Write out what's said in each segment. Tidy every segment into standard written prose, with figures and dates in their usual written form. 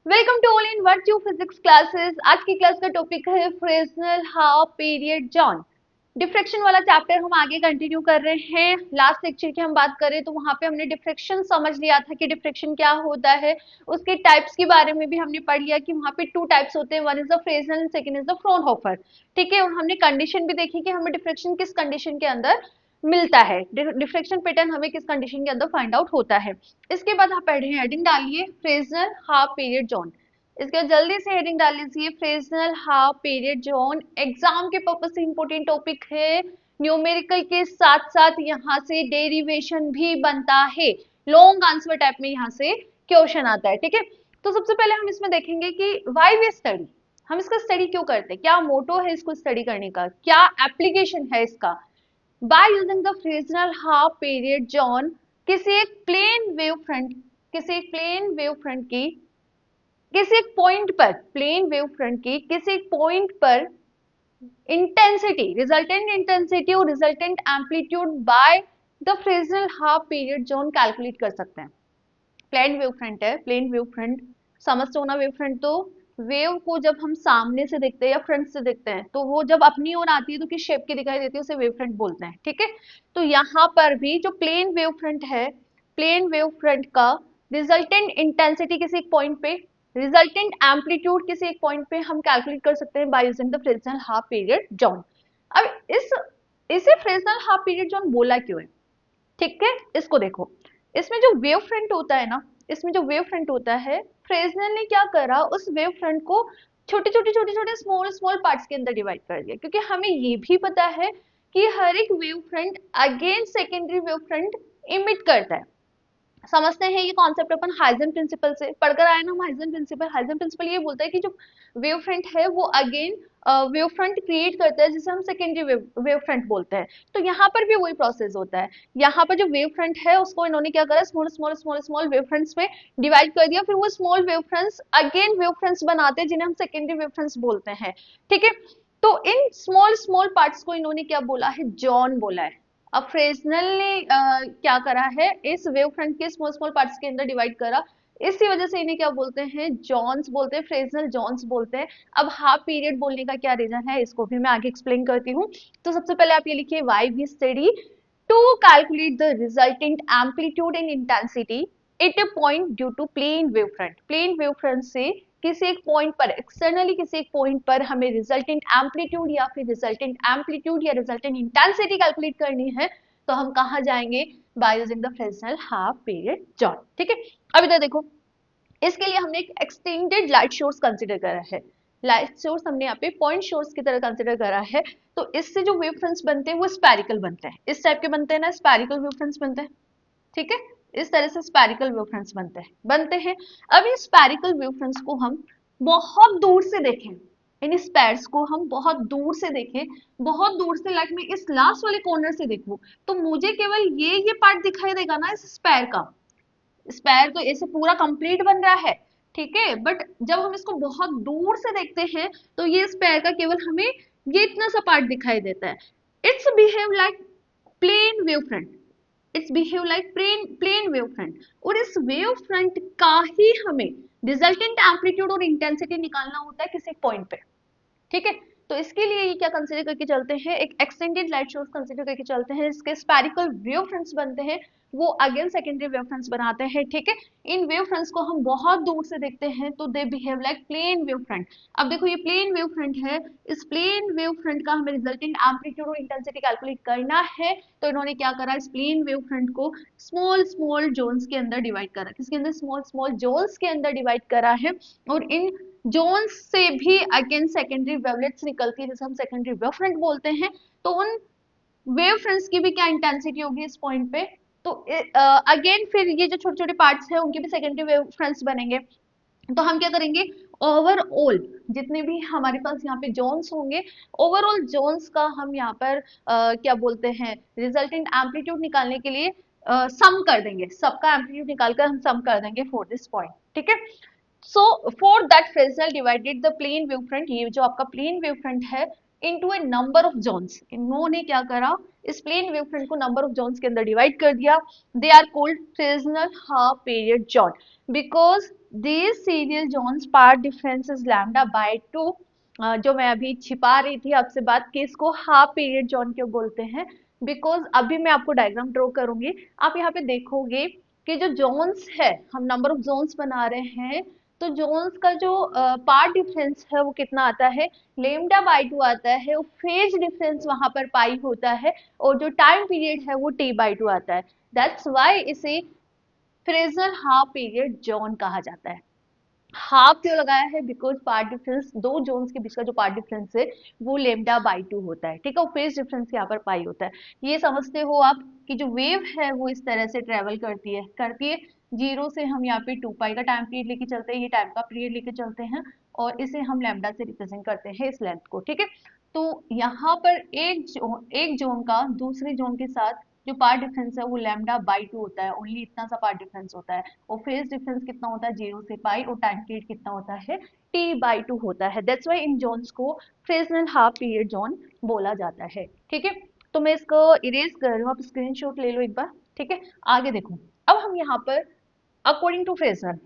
Welcome to all in virtue physics classes. आज की class का टॉपिक है Fresnel half period zone. Diffraction वाला चैप्टर हम आगे कंटिन्यू कर रहे हैं। लास्ट लेक्चर की हम बात करें तो वहां पे हमने डिफ्रैक्शन समझ लिया था कि डिफ्रैक्शन क्या होता है। उसके टाइप्स के बारे में भी हमने पढ़ लिया कि वहां पे टू टाइप्स होते हैं, one is the Fresnel and second is the Fraunhofer. ठीक है, और हमने कंडीशन भी देखी कि हमें डिफ्रैक्शन किस कंडीशन के अंदर मिलता है, डिफ्रैक्शन पैटर्न हमें किस कंडीशन के अंदर फाइंड आउट होता है। इसके बाद आप पढ़ रहे हैं, हेडिंग डालिए फ्रेस्नेल हाफ पीरियड जॉन। इसके बाद जल्दी से हेडिंग डाल लीजिए Fresnel half period zone. Exam के पर्पज से इंपॉर्टेंट टॉपिक है। न्यूमेरिकल के साथ साथ यहाँ से डेरिवेशन भी बनता है। लॉन्ग आंसर टाइप में यहाँ से क्वेश्चन आता है। ठीक है, तो सबसे पहले हम इसमें देखेंगे कि व्हाई वी स्टडी, हम इसका स्टडी क्यों करते हैं, क्या मोटो है इसको स्टडी करने का, क्या एप्लीकेशन है इसका। By using the Fresnel half period zone, किसी एक प्लेन वेव फ्रंट, किसी एक प्लेन वेव फ्रंट की किसी एक पॉइंट पर, प्लेन वेव फ्रंट की किसी एक पॉइंट पर इंटेंसिटी, रिजल्टेंट इंटेंसिटी और resultant amplitude by the Fresnel half period zone calculate कर सकते हैं। प्लेन वेव फ्रंट है, प्लेन वेव फ्रंट समझते हो ना। वेव फ्रंट तो वेव को जब हम सामने से देखते हैं या फ्रंट से देखते हैं तो वो जब अपनी ओर आती है तो किस शेप की दिखाई देती है, उसे वेव फ्रंट बोलते हैं। ठीक है, तो यहाँ पर भी जो प्लेन वेव फ्रंट है, प्लेन वेव फ्रंट का रिजल्टेंट इंटेंसिटी किसी एक पॉइंट पे, रिजल्टेंट एम्पलीट्यूड किसी एक पॉइंट पे हम कैलकुलेट कर सकते हैं by using the Fresnel half period zone. अब इसे फ्रेस्नेल हाफ पीरियड जोन बोला क्यों है, ठीक है, इसको देखो। इसमें जो वेव फ्रंट होता है ना, इसमें जो वेव फ्रंट होता है, फ्रेस्नेल ने क्या करा, उस वेव फ्रंट को छोटे छोटे स्मॉल स्मॉल पार्ट्स के अंदर डिवाइड कर दिया, क्योंकि हमें ये भी पता है कि हर एक wave front again secondary wave front emit करता है। समझते हैं ये कॉन्सेप्ट अपन हाइजन प्रिंसिपल से पढ़कर आए ना हम। हाइजन प्रिंसिपल ये बोलता है कि जो वेव फ्रंट है वो अगेन वेव फ्रंट क्रिएट करता है, जिसे हम सेकेंडरी वेव फ्रंट बोलते हैं। तो यहाँ पर भी वही प्रोसेस होता है। यहाँ पर जो वेव फ्रंट है उसको इन्होंने क्या करा, small small small small wave fronts में डिवाइड कर दिया, फिर वो small wave fronts again wave fronts बनाते हैं जिन्हें हम सेकेंडरी वेव फ्रंट्स बोलते हैं। ठीक है, तो इन स्मॉल स्मॉल पार्ट्स को इन्होंने क्या बोला है, जॉन बोला है। अब फ्रेस्नेल ने क्या करा है, इस वेव फ्रंट के स्मॉल स्मॉल पार्ट्स के अंदर डिवाइड करा, इसी वजह से इन्हें क्या बोलते हैं, जॉन्स बोलते हैं, फ्रेस्नेल जॉन्स बोलते हैं। अब हाफ पीरियड बोलने का क्या रीजन है, इसको भी मैं आगे एक्सप्लेन करती हूँ। तो सबसे पहले आप ये लिखिए, why we study to calculate the resultant amplitude and intensity at a point due to plane wave front. Plane wave front से किसी एक पॉइंट पर, एक्सटर्नली किसी एक पॉइंट पर हमें रिजल्टेंट एम्पलीट्यूड या फिर रिजल्टेंट एम्पलीट्यूड या रिजल्टेंट इंटेंसिटी कैलकुलेट करनी है, तो हम कहाँ जाएंगे, by using the Fresnel half period John. ठीक है, अब इधर देखो, इसके लिए हमने एक एक्सटेंडेड लाइट सोर्स कंसिडर करा है। लाइट सोर्स हमने यहाँ पे पॉइंट सोर्स की तरह कंसिडर करा है। तो इससे जो वेव फ्रंट्स बनते हैं वो स्पेरिकल बनते हैं, इस टाइप के बनते हैं ना, स्पेरिकल वेव फ्रंट्स बनते हैं। ठीक है, इस तरह से स्पेरिकल वेव फ्रंट्स बनते हैं। अब ये स्पेरिकल वेव फ्रंट्स को हम बहुत दूर से देखें, इन स्पेयर्स को हम बहुत दूर से देखें, बहुत दूर से, लाइक मैं इस लास्ट वाले कॉर्नर से देखूं तो मुझे केवल ये पार्ट दिखाई देगा ना इस स्पेयर का। स्पेयर तो ऐसे पूरा कंप्लीट बन रहा है, ठीक है, बट जब हम इसको बहुत दूर से देखते हैं तो ये स्पेयर का केवल हमें ये इतना सा पार्ट दिखाई देता है। Its behave like plane wave front, its behave like plane wave front, और इस वेव फ्रंट का ही हमें रिजल्टेंट एम्पलीट्यूड और इंटेंसिटी निकालना होता है किसी पॉइंट पे। ठीक है, तो इसके लिए ये क्या कंसीडर करके चलते हैं, एक एक्सटेंडेड लाइट सोर्स कंसीडर करके चलते हैं, इसके स्पेरिकल वेव फ्रंट्स बनते हैं, वो अगेन सेकेंडरी वेव फ्रंट्स बनाते हैं। ठीक है, इन वेव फ्रंट्स को हम बहुत दूर से देखते हैं तो they behave like plane wave front. अब देखो ये प्लेन वेव फ्रंट है, इस प्लेन वेव फ्रंट का हमें रिजल्टेंट एम्पलीट्यूड और इंटेंसिटी कैलकुलेट करना है, तो इन्होंने क्या करा, इस प्लेन वेव फ्रंट को स्मॉल स्मॉल जोन्स के अंदर डिवाइड करा, किसके अंदर, स्मॉल स्मॉल जोन्स के अंदर डिवाइड करा है। और इन जोन्स से भी अगेन सेकेंडरी वेवलेट्स निकलती है, जिसे हम सेकेंडरी वेव फ्रंट बोलते हैं। तो उन वेव फ्रंट्स की भी क्या इंटेंसिटी होगी इस पॉइंट पे, तो अगेन फिर ये जो छोटे छोटे पार्ट्स हैं उनके भी सेकेंडरी वेव फ्रंट्स बनेंगे। तो हम क्या करेंगे, ओवरऑल जितने भी हमारे पास यहाँ पे जोन्स होंगे, ओवरऑल जोन्स का हम यहाँ पर क्या बोलते हैं, रिजल्टेंट एम्पलीट्यूड निकालने के लिए सम कर देंगे, सबका एम्पलीट्यूड निकालकर हम सम कर देंगे फॉर दिस पॉइंट। ठीक है, so for that Fresnel divided the plane wave front, ये जो आपका प्लेन वेव फ्रंट है, into a number of zones, इन्होंने क्या करा, इस प्लेन वेव फ्रंट को नंबर ऑफ जोन्स के अंदर डिवाइड कर दिया। They are called Fresnel half period zone, because these serial zones part difference is lambda by 2। जो मैं अभी छिपा रही थी आपसे बात कि इसको हाफ पीरियड जोन क्यों बोलते हैं, बिकॉज अभी मैं आपको डायग्राम ड्रॉ करूंगी, आप यहाँ पे देखोगे कि जो जोन्स है, हम नंबर ऑफ जोन्स बना रहे हैं, तो जोन्स का जो पार्ट डिफरेंस है वो कितना आता है, लेमडा बाई 2 आता है, और फेज डिफरेंस वहां पर पाई होता है, और जो टाइम पीरियड है वो टी बाई 2 आता है। दैट्स वाई इसे फ्रेजल हाफ पीरियड जोन कहा जाता है। हाफ क्यों लगाया है, बिकॉज पार्ट डिफरेंस दो जोन्स के बीच का जो पार्ट डिफरेंस है वो लेमडा बाई 2 होता है, ठीक है, और फेज डिफरेंस यहाँ पर पाई होता है। ये समझते हो आप कि जो वेव है वो इस तरह से ट्रेवल करती है जीरो से हम यहाँ पे 2 पाई का टाइम पीरियड लेके चलते हैं, ये टाइम का पीरियड लेके चलते हैं, और इसे हम लैम्डा से रिप्रेजेंट करते हैं इस लेंथ को, ठीक है। तो यहाँ पर एक जोन का दूसरे जोन के साथ जो पार्ट डिफरेंस है वो लैम्डा बाई 2 होता है, ओनली इतना सा पार्ट डिफरेंस होता है, और फेज डिफरेंस कितना होता है, 0 से पाई, और टाइम पीरियड कितना होता है, टी बाई 2 होता है। दैट्स वाई इन जोन्स को फ्रेजनल हाफ पीरियड जोन बोला जाता है, ठीक है। तो मैं इसको इरेज कर रही हूँ, आप स्क्रीनशॉट ले लो एक बार, ठीक है। आगे देखो, अब हम यहाँ पर अकॉर्डिंग टू फ्रेजनल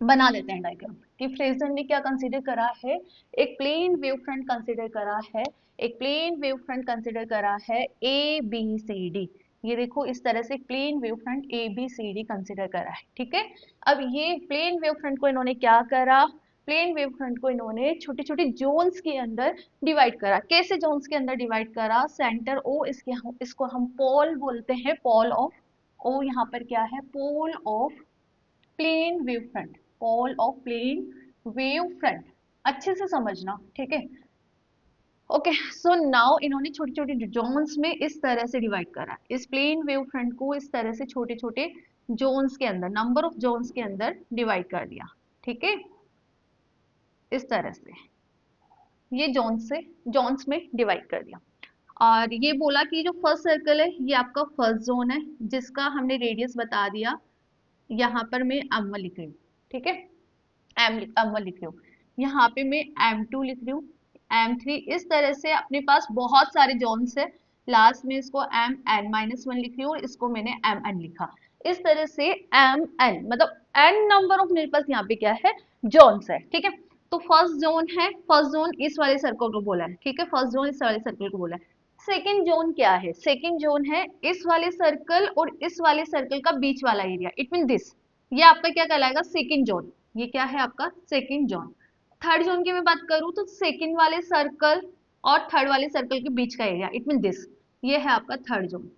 बना लेते हैं डायग्राम कि फ्रेजन ने क्या कंसीडर करा है, एक प्लेन वेव फ्रंट कंसीडर करा है, एक प्लेन वेव फ्रंट कंसीडर करा है ए बी सी डी। ये देखो इस तरह से plane wave front A B C D consider करा है, ठीक है। अब ये प्लेन वेव फ्रंट को इन्होंने क्या करा, प्लेन वेव फ्रंट को इन्होंने छोटे छोटे जोन्स के अंदर डिवाइड करा। कैसे जोन्स के अंदर डिवाइड करा, सेंटर ओ, इसको हम पोल बोलते हैं, पोल ऑफ ओ, यहाँ पर क्या है, pole of plane wave front, pole of plane wave front, अच्छे से समझना, ठीक है। ओके, सो नाउ इन्होंने छोटे छोटे जोन्स में इस तरह से डिवाइड करा, इस प्लेन वेव फ्रंट को इस तरह से छोटे छोटे जोन्स के अंदर, नंबर ऑफ जोन्स के अंदर डिवाइड कर दिया, ठीक है, इस तरह से ये जोन्स में डिवाइड कर दिया। और ये बोला कि जो फर्स्ट सर्कल है ये आपका फर्स्ट जोन है, जिसका हमने रेडियस बता दिया, यहाँ पर मैं M1 लिख रही हूँ, ठीक है, M1 लिख रही हूँ, यहाँ पे मैं M2 लिख रही हूँ, M3, इस तरह से अपने पास बहुत सारे जोन्स है, लास्ट में इसको Mn-1 लिख रही हूँ, और इसको मैंने Mn लिखा, इस तरह से Mn मतलब n नंबर ऑफ मेरे पास यहाँ पे क्या है, जोन्स है, ठीक है। तो फर्स्ट जोन है, फर्स्ट जोन इस वाले सर्कल को बोला है, ठीक है, फर्स्ट जोन इस वाले सर्कल को बोला है। सेकेंड जोन क्या है, सेकेंड जोन है इस वाले सर्कल और इस वाले सर्कल का बीच वाला एरिया, इट मीन दिस, ये आपका क्या कहलाएगा, सेकेंड जोन, ये क्या है आपका सेकेंड जोन। थर्ड जोन की मैं बात करूं तो सेकेंड वाले सर्कल और थर्ड वाले सर्कल के बीच का एरिया, इट मीन दिस, ये है आपका थर्ड जोन,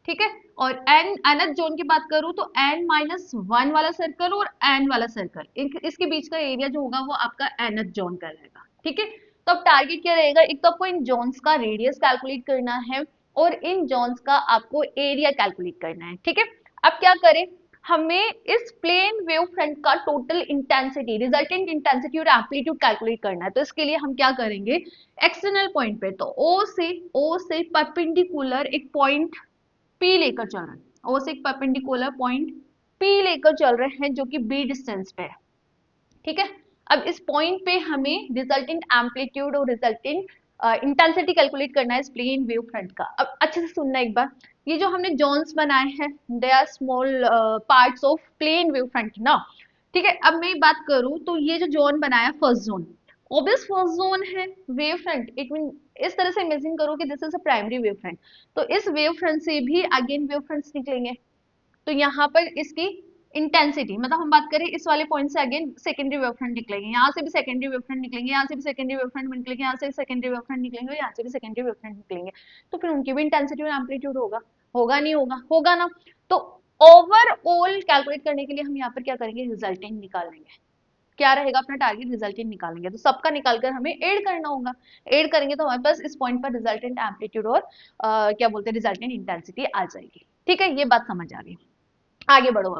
ठीक है। और एन nth जोन की बात करूं तो n-1 वाला सर्कल और n वाला सर्कल, इसके बीच का एरिया जो होगा वो आपका nth जोन कहलाएगा, ठीक है। तो अब टारगेट क्या रहेगा, एक तो आपको इन जोन्स का रेडियस कैलकुलेट करना है, और इन जोन्स का आपको एरिया कैलकुलेट करना है, ठीक है। अब क्या करें, हमें इस प्लेन वेव फ्रंट का टोटल इंटेंसिटी, रिजल्टेंट इंटेंसिटी और एम्पलीट्यूड कैलकुलेट करना है। तो इसके लिए हम क्या करेंगे, एक्सटर्नल पॉइंट पे, तो ओ से परपेंडिकुलर एक पॉइंट पी लेकर चल रहे हैं, ओ से एक परपेंडिकुलर पॉइंट पी लेकर चल रहे हैं जो कि बी डिस्टेंस पे है, ठीक है। अब इस पॉइंट पे हमें रिजल्टेंट एम्पलीट्यूड और रिजल्टेंट इंटेंसिटी कैलकुलेट करना है इस प्लेन वेव फ्रंट का। अब अच्छे से सुनना एक बार, ये जो हमने जोन्स बनाए हैं they are small parts of plane wave front ना, ठीक है। अब मैं बात करूं तो ये जो जोन बनाया first zone, obvious first zone है वेव फ्रंट, इट मीन इस तरह से इमेजिन करो कि this is a primary wave front, तो इस वेव फ्रंट से भी अगेन वेव फ्रंट्स निकलेंगे, तो यहाँ पर इसकी इंटेंसिटी, मतलब हम बात करें इस वाले पॉइंट से अगेन सेकेंडरी वेव फ्रंट निकलेंगे, यहाँ से भी सेकेंडरी वेव फ्रंट निकलेंगे, यहाँ से भी सेकेंडरी वेव फ्रंट निकलेंगे, यहाँ से भी सेकेंडरी वेव फ्रंट निकलेंगे, यहाँ से भी सेकेंडरी वेव फ्रंट निकलेंगे, तो फिर उनकी भी इंटेंसिटी और एम्पलीट्यूड होगा, होगा नहीं होगा, होगा ना। तो ओवरऑल कैलकुलेट करने के लिए हम यहाँ पर क्या करेंगे, रिजल्टेंट निकाल लेंगे, क्या रहेगा अपना टारगेट, रिजल्टेंट निकालेंगे, तो सबका निकालकर हमें ऐड करना होगा, ऐड करेंगे तो हमारे पास इस पॉइंट पर रिजल्टेंट एम्पलीट्यूड और क्या बोलते हैं रिजल्टेंट इंटेंसिटी आ जाएगी, ठीक है, ये बात समझ आ गई। आगे बढ़ो,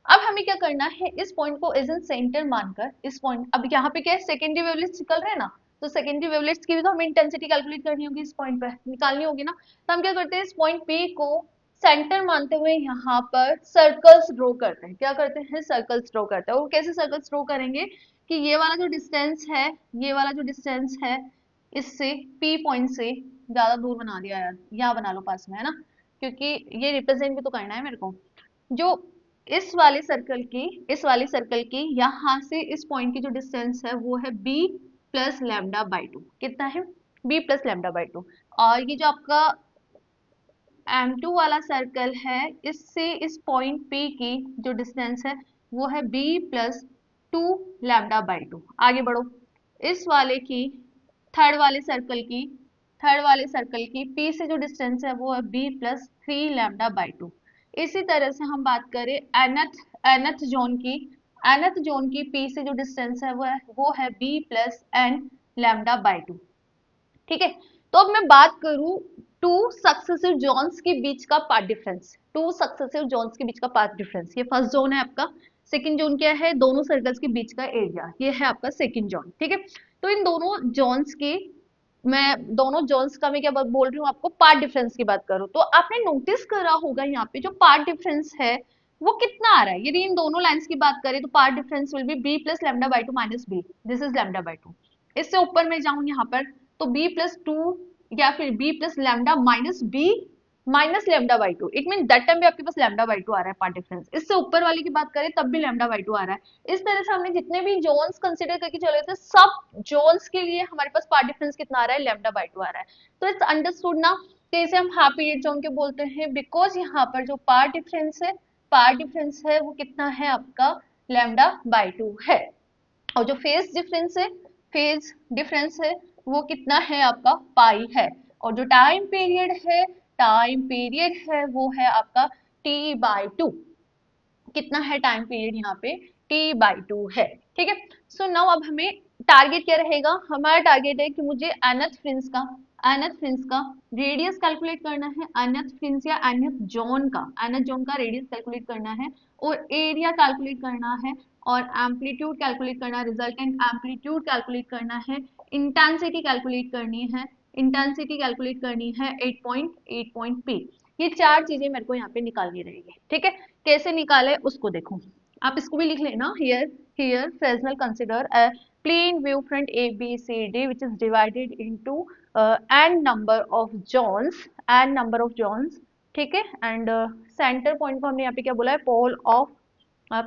अब हमें क्या करना है, इस पॉइंट को एज एन सेंटर मानकर, इस पॉइंट, अब यहाँ पे क्या है, सेकेंडरी वेवलेट्स निकल रहे हैं ना, तो सेकेंडरी वेवलेट्स की भी तो हमें इंटेंसिटी कैलकुलेट करनी होगी, इस पॉइंट पे निकालनी होगी ना, तो हम क्या करते हैं, इस पॉइंट पे को सेंटर मानते हुए यहाँ पर सर्कल्स ड्रॉ करते हैं, क्या करते हैं, सर्कल्स ड्रॉ करते हैं, और कैसे सर्कल्स ड्रॉ करेंगे कि ये वाला जो डिस्टेंस है, ये वाला जो डिस्टेंस है, इससे पी पॉइंट से ज्यादा दूर बना दिया यार, यहाँ बना लो पास में, है ना, क्योंकि ये रिप्रेजेंट भी तो करना है मेरे को, जो इस वाली सर्कल की यहाँ से इस पॉइंट की जो डिस्टेंस है वो है b plus lambda by two. कितना है? b plus lambda by two. और ये जो आपका M2 वाला सर्कल है, इससे इस पॉइंट P की जो डिस्टेंस है वो है b plus two lambda by two. आगे बढ़ो। इस वाले की थर्ड वाले सर्कल की P से जो डिस्टेंस है वो है b plus three lambda by two. इसी तरह से हम बात करें nth जोन की P से जो डिस्टेंस है वो है b plus n lambda by two. ठीक है। तो अब मैं बात करूं टू सक्सेसिव जोन्स के बीच का पाथ डिफरेंस। ये फर्स्ट जोन है आपका। सेकंड जोन क्या है? दोनों सर्कल्स के बीच का एरिया। ये है आपका सेकंड जोन। ठीक है। तो इन दोनों जोन्स का मैं क्या बोल रही हूँ आपको? पाथ डिफरेंस की बात करूँ तो आपने नोटिस करा होगा यहाँ पे जो पाथ डिफरेंस है वो कितना आ रहा है। यदि इन दोनों लाइंस की बात करें तो path difference will be b plus lambda by two minus b। This is lambda by two. इससे ऊपर मैं जाऊं यहाँ पर तो b प्लस टू या फिर b plus lambda minus b minus lambda by two. It mean that time भी आपके पास लैम्डा बाई टू आ रहा है पार्ट डिफरेंस। इससे ऊपर वाले की बात करें तब भी लैम्डा बाई टू आ रहा है। इस तरह से हमने जितने भी जोन्स कंसिडर करके चले थे सब जोन्स के लिए हमारे पास पार्ट डिफरेंस कितना आ रहा है? लैम्डा बाई टू आ रहा है। तो इट्स अंडरस्टूड ना कैसे हम हाफ पीरियड जोन के बोलते हैं, बिकॉज यहाँ पर जो पार्ट डिफरेंस है वो कितना है आपका? लैम्डा बाई टू है। और जो फेज डिफरेंस है वो कितना है आपका? पाई है। और जो टाइम पीरियड है वो है आपका टी बाई टू। कितना है टाइम पीरियड यहाँ पे? टी बाई टू है। ठीक है। सो नाउ अब हमें टारगेट क्या रहेगा? हमारा टारगेट है कि मुझे nth फ्रिंज का रेडियस कैलकुलेट करना है। nth फ्रिंज या nth जोन का रेडियस कैलकुलेट करना है और एरिया कैलकुलेट करना है और एम्पलीट्यूड कैलकुलेट करना है, रिजल्टेंट एम्पलीट्यूड कैलकुलेट करना है, इंटेंसिटी कैलकुलेट करनी है 8 पॉइंट P। ये चार चीजें मेरे को यहाँ पे निकालनी रहेगी। ठीक है। कैसे निकाले उसको देखो। आप इसको भी लिख लेना। Here Fresnel consider a plane wave front ABCD which is divided into n number of zones। ठीक है। एंड सेंटर पॉइंट को हमने यहाँ पे क्या बोला है? Pole of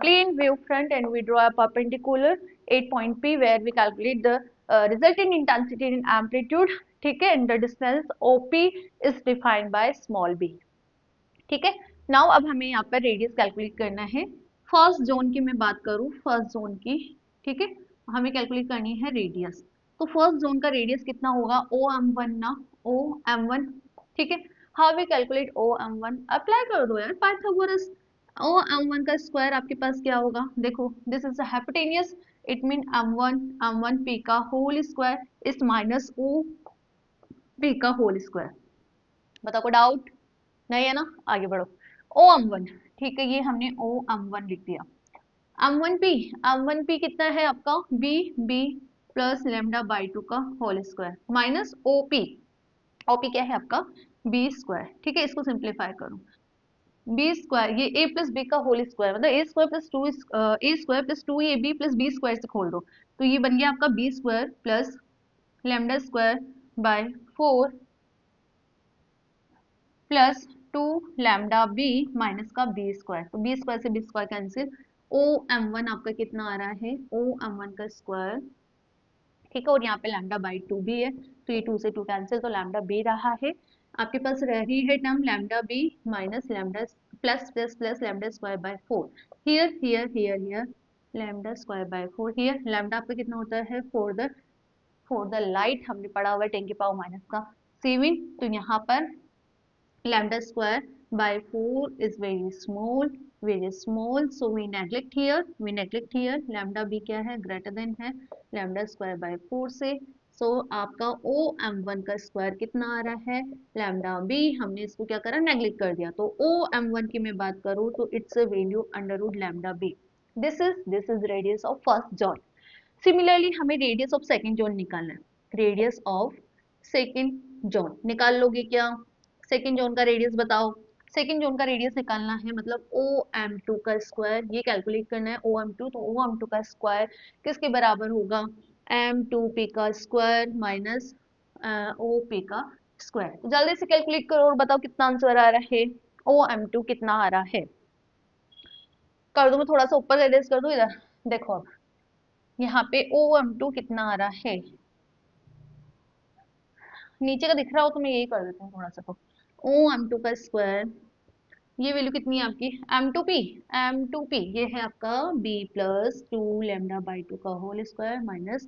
plane wave front, and we draw a perpendicular 8 point P where we calculate the resulting intensity and amplitude। ठीक है। and the distance OP is defined by small b। ठीक है। नाउ अब हमें यहाँ पर रेडियस कैलकुलेट करना है। फर्स्ट जोन की मैं बात करूँ, फर्स्ट जोन की। ठीक है। हमें कैलकुलेट करनी है रेडियस। तो फर्स्ट जोन का रेडियस कितना होगा? ओ एम वन ना, ओ एम वन। ठीक है। How we calculate O M one? Apply कर दो यार पाइथागोरस। ओ एम वन का स्क्वायर आपके पास क्या होगा? देखो this is hypotenuse. It mean M one P का whole square is minus O P का होल स्क्वायर। बताओ को डाउट? नहीं है ना? आगे बढ़ो। O M one. ठीक है। ये हमने ओ एम वन लिख दिया। एम वन पी कितना है आपका? B plus lambda by two का होल स्क्वायर माइनस ओपी क्या है आपका? B square. ठीक है। इसको सिंप्लीफाई करो। बी स्क्वायर ये ए प्लस बी का होल स्क्वायर मतलब A square plus two A B plus B square से खोल दो तो ये बन गया आपका B square plus lambda square by 4 plus two lambda B minus का बी स्क्वायर। तो बी स्क्वायर से B square cancel. O M one आपका कितना आ रहा है? ओ एम वन का स्क्वायर। ठीक है। और यहाँ पे लैम्डा बाई टू भी है तो ये टू से टू कैंसिल तो लैम्डा बी रहा है। आपके पास रह रही है term lambda B minus lambda plus lambda square by 4। Here lambda square by 4। Here lambda आपका कितना होता है? फॉर द लाइट हमने पढ़ा हुआ है 10 की पावर माइनस का 7। तो यहाँ पर lambda square by 4 is very small, so we neglect here lambda b क्या है? greater than है lambda square by 4 से। so आपका o m1 का स्क्वायर कितना आ रहा है? lambda b। हमने इसको क्या करा? नेग्लेक्ट कर दिया। तो o m1 की मैं बात करूँ तो its a value under root lambda b। This is radius of first zone. Similarly हमें रेडियस ऑफ सेकंड जोन निकालना है। रेडियस ऑफ सेकंड जोन निकाल लोगे क्या? सेकंड जोन का रेडियस बताओ। सेकंड जोन का रेडियस निकालना है मतलब ओ एम टू का स्क्वायर। ये कैलकुलेट करना है ओ एम टू। तो ओ एम टू का स्क्वायर किसके बराबर होगा? एम टू पी का स्क्वायर माइनस ओ पी का स्क्वायर। तो जल्दी से कैलकुलेट करो और बताओ कितना आंसर आ रहा है? ओ एम टू कितना आ रहा है? कर दूं, मैं थोड़ा सा ऊपर एरेज कर दूं इधर। देखो अब यहाँ पे OM2 कितना आ रहा है, नीचे का दिख रहा हो तो मैं यही कर देती हूँ थोड़ा सा। तो OM2 का स्क्वायर, ये वैल्यू कितनी है आपकी M2P, M2P ये है आपका B प्लस 2 लैम्डा/2 का whole square minus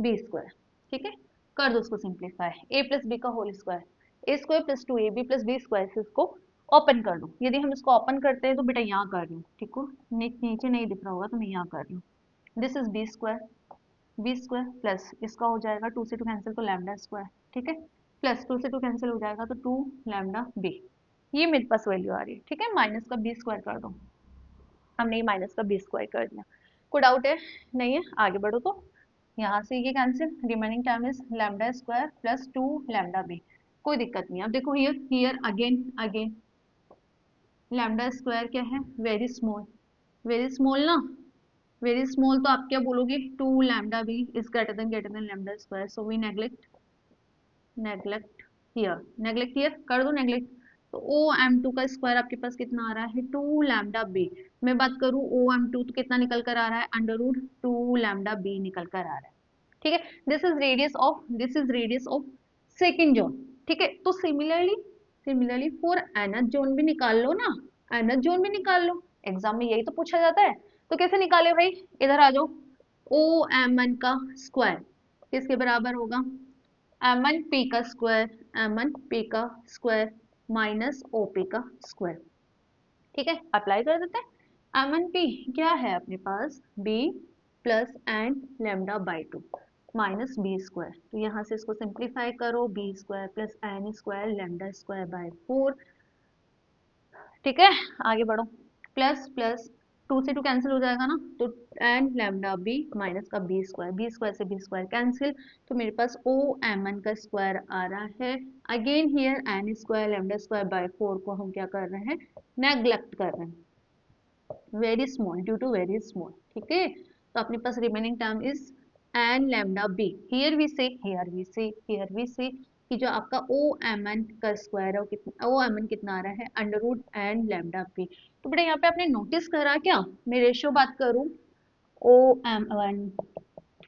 B square. ठीक है, कर दो उसको सिंप्लीफाई, A प्लस बी का whole square, A square plus 2AB plus B square से इसको ओपन कर दो। यदि हम इसको ओपन करते हैं तो बेटा यहाँ कर रही हूँ, ठीक हो, नीचे नहीं दिख रहा होगा तो मैं यहाँ कर रही हूँ। This is B square plus इसका हो जाएगा 2 से 2 कैंसिल तो लैम्डा स्क्वायर, ठीक है, प्लस 2 से 2 कैंसिल हो जाएगा तो 2 लैम्डा बी, ये मेरे पास वैल्यू आ रही है। ठीक है, माइनस का बी स्क्वायर कर दो, हमने ये माइनस का बी स्क्वायर कर दिया। कोई डाउट है? नहीं है, आगे बढ़ो। तो यहाँ से ये cancel, remaining term is lambda square plus 2 lambda B, कोई दिक्कत नहीं। अब देखो here here again again lambda square क्या है, वेरी स्मॉल ना, वेरी स्मॉल, तो आप क्या बोलोगे 2 lambda B is greater than lambda square, so we neglect here कर दो नेग्लेक्ट। तो OM2 का स्क्वायर आपके पास कितना आ रहा है 2 लैम्डा बी, मैं बात करूं OM2 तो कितना निकल कर आ रहा है √2 लैम्डा बी निकल कर आ रहा है। ठीक है, this is radius of second zone. ठीक है, तो सिमिलरली फॉर nth जोन भी निकाल लो ना, nth जोन भी निकाल लो, एग्जाम में यही तो पूछा जाता है। तो कैसे निकाले भाई, इधर आ जाओ, OM1 का स्क्वायर किसके बराबर होगा, M1P का स्क्वायर, M1P का स्क्वायर माइनस OP का स्क्वायर। ठीक है, अप्लाई कर देते हैं। M1P क्या है अपने पास B plus and lambda minus B square, तो यहाँ से इसको सिंप्लीफाई करो, B square plus N square lambda square. ठीक है, आगे बढ़ो, प्लस प्लस 2 से 2 कैंसिल हो जाएगा ना, तो एन लैम्डा बी माइनस का बी स्क्वायर से बी स्क्वायर कैंसिल, तो मेरे पास OM1 का स्क्वायर आ रहा है। Again here N square lambda square को हम क्या कर रहे हैं, नेग्लेक्ट कर रहे हैं, very small due to very small. ठीक है, तो अपने पास remaining term is N lambda B, here we say कि जो आपका OM1 का स्क्वायर है वो कितना, OM1 कितना आ रहा है √n लैम्डा बी। तो बेटा यहाँ पे आपने नोटिस करा क्या, मैं रेशियो बात करूं OM1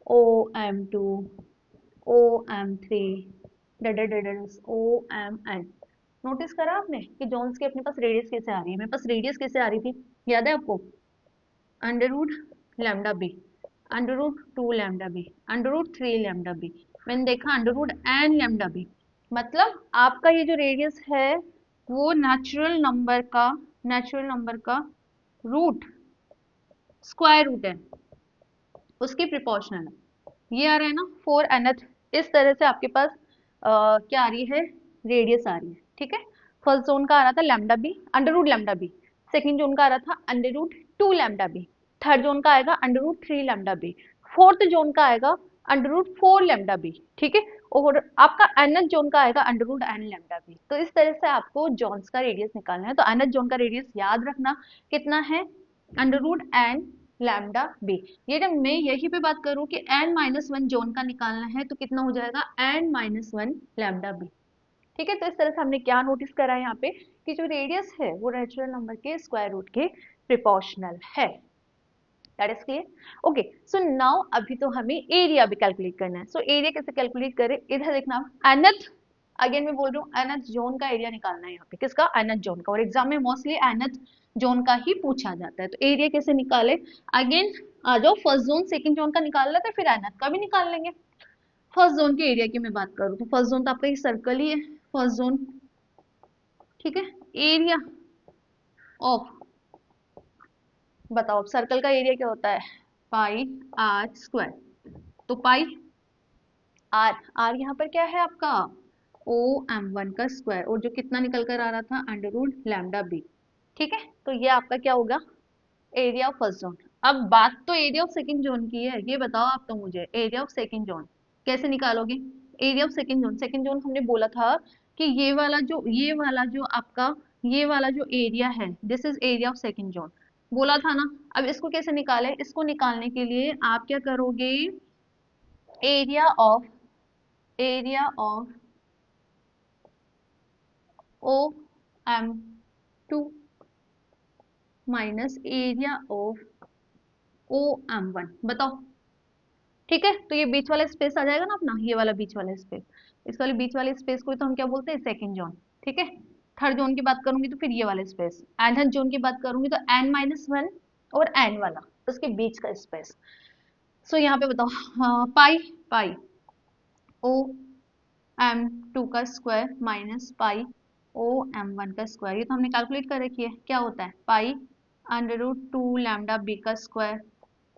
OM2 OM3 OMN, notice करा आपने कि जोन्स की अपने पास रेडियस कैसे आ रही है, मेरे पास रेडियस कैसे आ रही थी, याद है आपको, √λb, √2 λb, √3 λb, मैंने देखा √n λb, मतलब आपका ये जो रेडियस है वो नेचुरल नंबर का रूट, स्क्वायर रूट है, उसकी प्रिपोर्शनल है। ये आ रहा है ना 4nth, इस तरह से आपके पास क्या आ रही है, रेडियस आ रही है। ठीक है, फर्स्ट जोन का आ रहा था लैम्डा बी, सेकंड जोन का आ रहा था √2 लैम्डा बी, थर्ड जोन का आएगा √3 लैम्डा बी, फोर्थ जोन का आएगा √4 लैम्डा बी। ठीक है, और आपका nth जोन का आएगा √n लैम्डा बी। तो इस तरह से आपको जोन्स का रेडियस निकालना है। तो nth जोन का रेडियस याद रखना कितना है, √n लैम्डा बी। ये जब मैं यही पे बात करूं कि n-1 जोन का निकालना है तो कितना हो जाएगा n-1 लैम्डा बी। ठीक है, तो इस तरह से हमने क्या नोटिस करा है यहाँ पे कि जो रेडियस है वो नेचुरल नंबर के स्क्वायर रूट के प्रिपोर्शनल है। That is clear. Okay, so now अभी तो हमें एरिया भी कैलकुलेट करना है। सो एरिया कैसे कैलकुलेट करें, इधर देखना, nth, अगेन मैं बोल रही हूँ nth जोन का एरिया निकालना है यहाँ पे, किसका, nth जोन का, और एग्जाम में मोस्टली nth जोन का ही पूछा जाता है। तो एरिया कैसे निकाले, अगेन आ जाओ, फर्स्ट जोन सेकंड जोन का निकाल लेते हैं, फिर nth का भी निकाल लेंगे। फर्स्ट जोन के एरिया की मैं बात करूँ तो फर्स्ट जोन तो आपका ये सर्कल ही है, फर्स्ट जोन। ठीक है, एरिया ऑफ, बताओ सर्कल का एरिया क्या होता है, पाई आर स्क्वायर। तो पाई आर, आर यहाँ पर क्या है आपका OM1 का स्क्वायर, और जो कितना निकल कर आ रहा था √λb। ठीक है, तो ये आपका क्या होगा, एरिया ऑफ फर्स्ट जोन। अब बात तो एरिया ऑफ सेकंड जोन की है, ये बताओ आप तो मुझे एरिया ऑफ सेकंड जोन कैसे निकालोगे। एरिया ऑफ सेकंड जोन हमने बोला था कि ये वाला जो आपका ये वाला जो एरिया है, this is area of second zone, बोला था ना। अब इसको कैसे निकाले, इसको निकालने के लिए आप क्या करोगे, area of OM2 minus area of OM1, बताओ। ठीक है, तो ये बीच वाला स्पेस आ जाएगा ना अपना, ये वाला बीच वाला स्पेस, इस वाले बीच वाले स्पेस को तो हम क्या बोलते हैं, सेकंड जोन। ठीक है, थर्ड जोन की बात करूंगी तो फिर ये वाला स्पेस, nth जोन की बात करूंगी तो n-1 और n वाला, उसके बीच का स्पेस। सो यहाँ पे बताओ, पाई पाई OM2 का स्क्वायर माइनस पाई OM1 का स्क्वायर, ये तो हमने कैलकुलेट कर रखी है, क्या होता है पाई √2 लैम्डा बी का square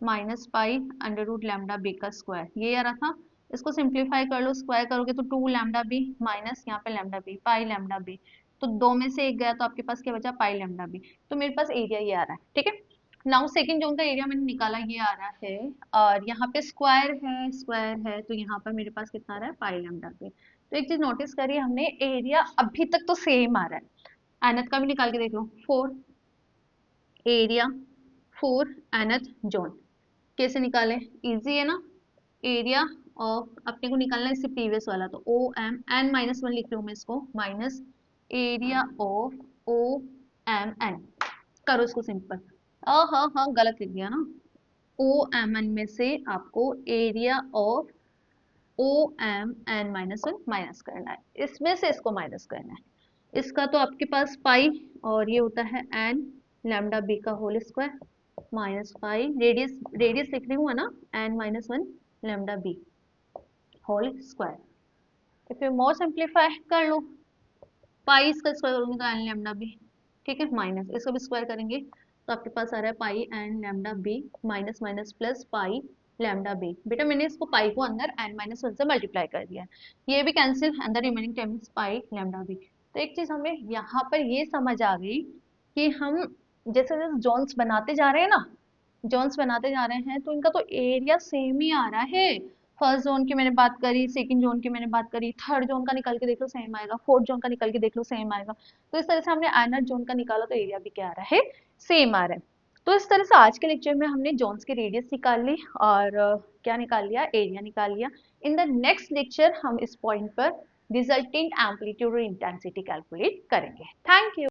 minus pi √lambda B का स्क्वायर, ये आ रहा था। इसको सिंप्लीफाई कर लो, स्क्वायर करोगे तो 2 लैम्डा बी माइनस यहाँ पे लैम्डा बी, पाई लैम्डा बी, तो दो में से एक गया तो आपके पास क्या बचा, पाई लैम्डा बी। तो मेरे पास एरिया ये आ रहा है। ठीक है, नाउ सेकंड जोन का एरिया मैंने निकाला, ये आ रहा है, और यहाँ पे स्क्वायर है तो यहाँ पर मेरे पास कितना आ रहा है, पाई लैम्डा बी। तो एक चीज नोटिस करिए, हमने एरिया अभी तक तो सेम आ रहा है, एनथ का भी निकाल के देख लो, 4 एरिया 4 एनथ जोन, कैसे निकाले, इजी है ना। एरिया ऑफ अपने को निकालना है इससे प्रीवियस वाला, तो OM(n-1) लिख रही हूँ मैं इसको, माइनस एरिया ऑफ OMN, करो इसको सिंपल। हाँ हाँ गलत लिख दिया ना, OMN में से आपको एरिया ऑफ OMN-1 माइनस करना है, इसमें से इसको माइनस करना है। इसका तो आपके पास पाई, और ये होता है n लैम्डा बी का whole square minus pi, radius radius लिख रही हूँ ना, n-1 lambda B whole square. If you more simplify कर लो, पाई इसका स्क्वायर करूंगी तो n लैम्डा बी, ठीक है, माइनस इसको भी स्क्वायर करेंगे तो आपके पास आ रहा है pi n lambda B minus minus plus pi lambda B. बेटा मैंने इसको पाई को अंदर n-1 से मल्टीप्लाई कर दिया है, ये भी कैंसिल, अंदर remaining term is pi lambda B. तो एक चीज हमें यहाँ पर ये समझ आ गई कि हम जैसे जैसे जोन्स बनाते जा रहे हैं ना, जोन्स बनाते जा रहे हैं तो इनका तो एरिया सेम ही आ रहा है। फर्स्ट जोन की मैंने बात करी, सेकंड जोन की मैंने बात करी, थर्ड जोन का निकल के देख लो सेम आएगा, फोर्थ जोन का निकल के देख लो सेम आएगा। तो इस तरह से हमने nth जोन का निकाला तो एरिया भी क्या आ रहा है, सेम आ रहा है। तो इस तरह से आज के लेक्चर में हमने जोन्स की रेडियस निकाल ली और क्या निकाल लिया, एरिया निकाल लिया। इन द नेक्स्ट लेक्चर हम इस पॉइंट पर रिजल्टेंट एम्पलीट्यूड और इंटेंसिटी कैलकुलेट करेंगे। Thank you.